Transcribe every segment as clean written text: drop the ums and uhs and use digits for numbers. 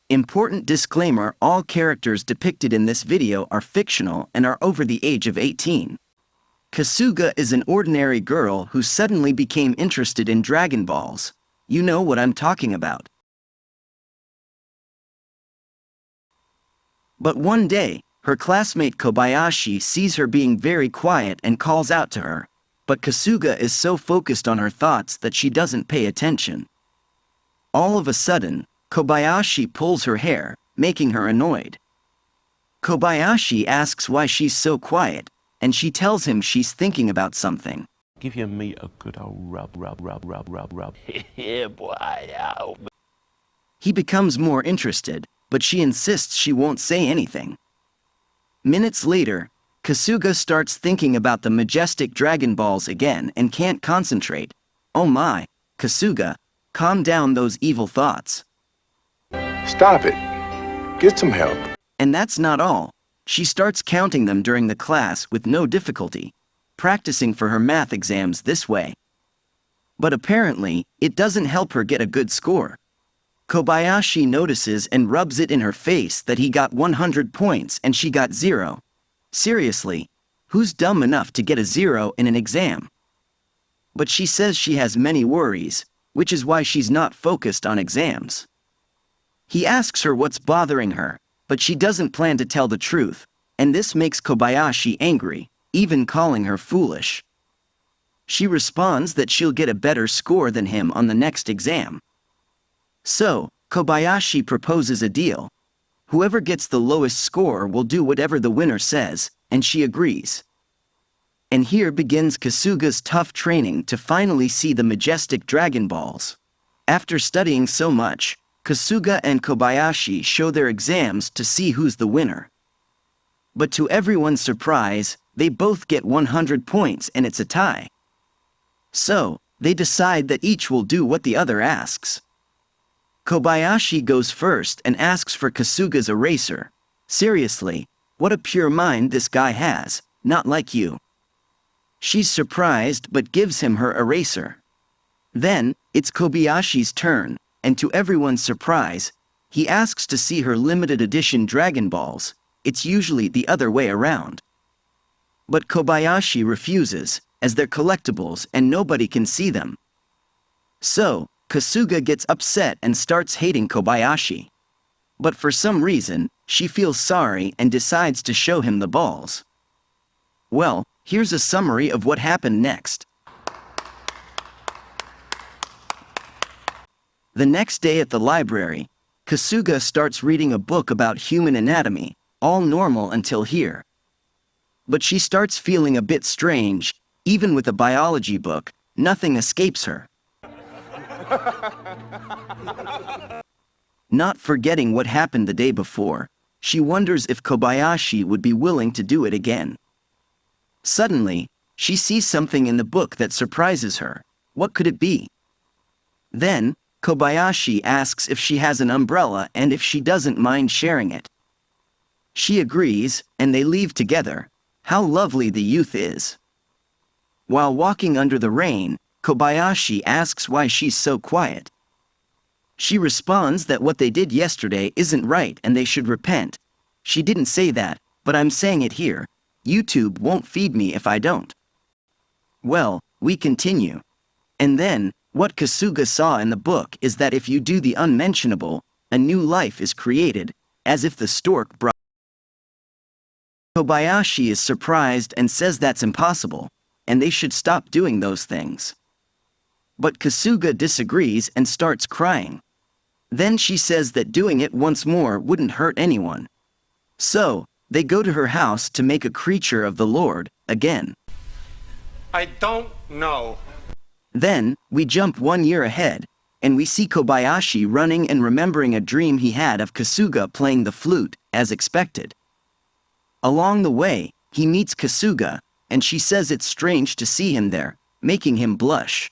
Important disclaimer: all characters depicted in this video are fictional and are over the age of 18. Kasuga is an ordinary girl who suddenly became interested in Dragon Balls. You know what I'm talking about. But one day, her classmate Kobayashi sees her being very quiet and calls out to her. But Kasuga is so focused on her thoughts that she doesn't pay attention. All of a sudden, Kobayashi pulls her hair, making her annoyed. Kobayashi asks why she's so quiet, and she tells him she's thinking about something. Give your meat a good old rub. Yeah, boy. He becomes more interested, but she insists she won't say anything. Minutes later, Kasuga starts thinking about the majestic Dragon Balls again and can't concentrate. Oh my, Kasuga, calm down those evil thoughts. Stop it. Get some help. And that's not all. She starts counting them during the class with no difficulty, practicing for her math exams this way. But apparently, it doesn't help her get a good score. Kobayashi notices and rubs it in her face that he got 100 points and she got 0. Seriously, who's dumb enough to get a 0 in an exam? But she says she has many worries, which is why she's not focused on exams. He asks her what's bothering her, but she doesn't plan to tell the truth, and this makes Kobayashi angry, even calling her foolish. She responds that she'll get a better score than him on the next exam. So, Kobayashi proposes a deal. Whoever gets the lowest score will do whatever the winner says, and she agrees. And here begins Kasuga's tough training to finally see the majestic Dragon Balls. After studying so much, Kasuga and Kobayashi show their exams to see who's the winner. But to everyone's surprise, they both get 100 points and it's a tie. So, they decide that each will do what the other asks. Kobayashi goes first and asks for Kasuga's eraser. Seriously, what a pure mind this guy has, not like you. She's surprised but gives him her eraser. Then, it's Kobayashi's turn, and to everyone's surprise, he asks to see her limited edition Dragon Balls. It's usually the other way around. But Kobayashi refuses, as they're collectibles and nobody can see them. So, Kasuga gets upset and starts hating Kobayashi. But for some reason, she feels sorry and decides to show him the balls. Well, here's a summary of what happened next. The next day at the library, Kasuga starts reading a book about human anatomy, all normal until here. But she starts feeling a bit strange. Even with a biology book, nothing escapes her. Not forgetting what happened the day before, she wonders if Kobayashi would be willing to do it again. Suddenly, she sees something in the book that surprises her. What could it be? Then, Kobayashi asks if she has an umbrella and if she doesn't mind sharing it. She agrees, and they leave together. How lovely the youth is. While walking under the rain, Kobayashi asks why she's so quiet. She responds that what they did yesterday isn't right and they should repent. She didn't say that, but I'm saying it here. YouTube won't feed me if I don't. Well, we continue. And then, what Kasuga saw in the book is that if you do the unmentionable, a new life is created, as if the stork brought. Kobayashi is surprised and says that's impossible, and they should stop doing those things. But Kasuga disagrees and starts crying. Then she says that doing it once more wouldn't hurt anyone. So, they go to her house to make a creature of the Lord, again. I don't know. Then, we jump 1 year ahead, and we see Kobayashi running and remembering a dream he had of Kasuga playing the flute, as expected. Along the way, he meets Kasuga, and she says it's strange to see him there, making him blush.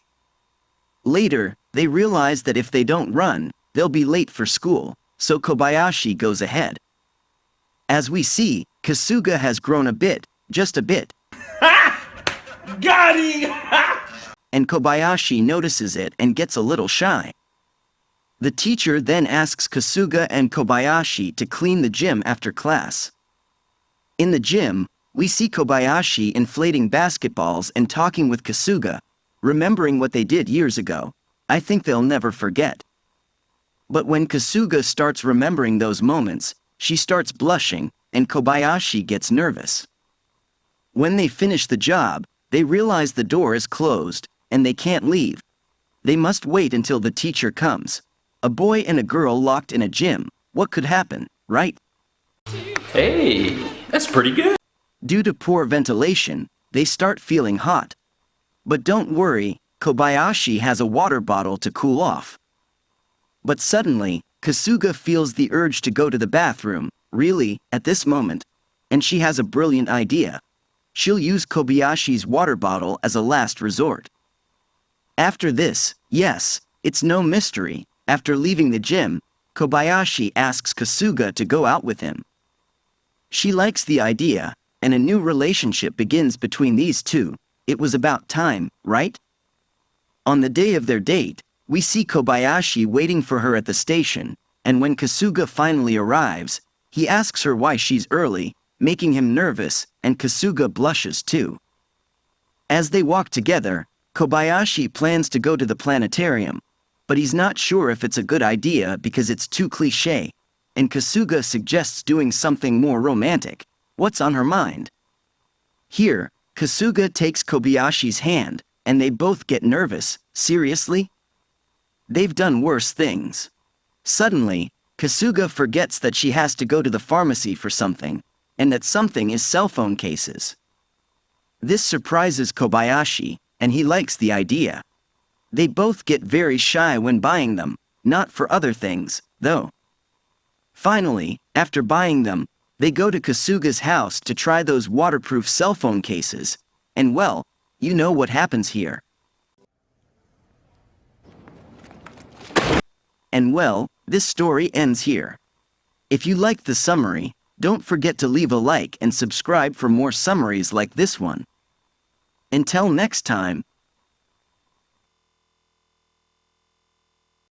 Later, they realize that if they don't run, they'll be late for school, so Kobayashi goes ahead. As we see, Kasuga has grown a bit, just a bit. Got him! And Kobayashi notices it and gets a little shy. The teacher then asks Kasuga and Kobayashi to clean the gym after class. In the gym, we see Kobayashi inflating basketballs and talking with Kasuga, remembering what they did years ago. I think they'll never forget. But when Kasuga starts remembering those moments, she starts blushing, and Kobayashi gets nervous. When they finish the job, they realize the door is closed, and they can't leave. They must wait until the teacher comes. A boy and a girl locked in a gym. What could happen, right? Hey, that's pretty good. Due to poor ventilation, they start feeling hot. But don't worry, Kobayashi has a water bottle to cool off. But suddenly, Kasuga feels the urge to go to the bathroom, really, at this moment. And she has a brilliant idea. She'll use Kobayashi's water bottle as a last resort. After this, yes, it's no mystery, after leaving the gym, Kobayashi asks Kasuga to go out with him. She likes the idea, and a new relationship begins between these two. It was about time, right? On the day of their date, we see Kobayashi waiting for her at the station, and when Kasuga finally arrives, he asks her why she's early, making him nervous, and Kasuga blushes too. As they walk together, Kobayashi plans to go to the planetarium, but he's not sure if it's a good idea because it's too cliché, and Kasuga suggests doing something more romantic. What's on her mind? Here, Kasuga takes Kobayashi's hand, and they both get nervous. Seriously? They've done worse things. Suddenly, Kasuga forgets that she has to go to the pharmacy for something, and that something is cell phone cases. This surprises Kobayashi, and he likes the idea. They both get very shy when buying them, not for other things, though. Finally, after buying them, they go to Kasuga's house to try those waterproof cell phone cases, and well, you know what happens here. And well, this story ends here. If you liked the summary, don't forget to leave a like and subscribe for more summaries like this one. Until next time,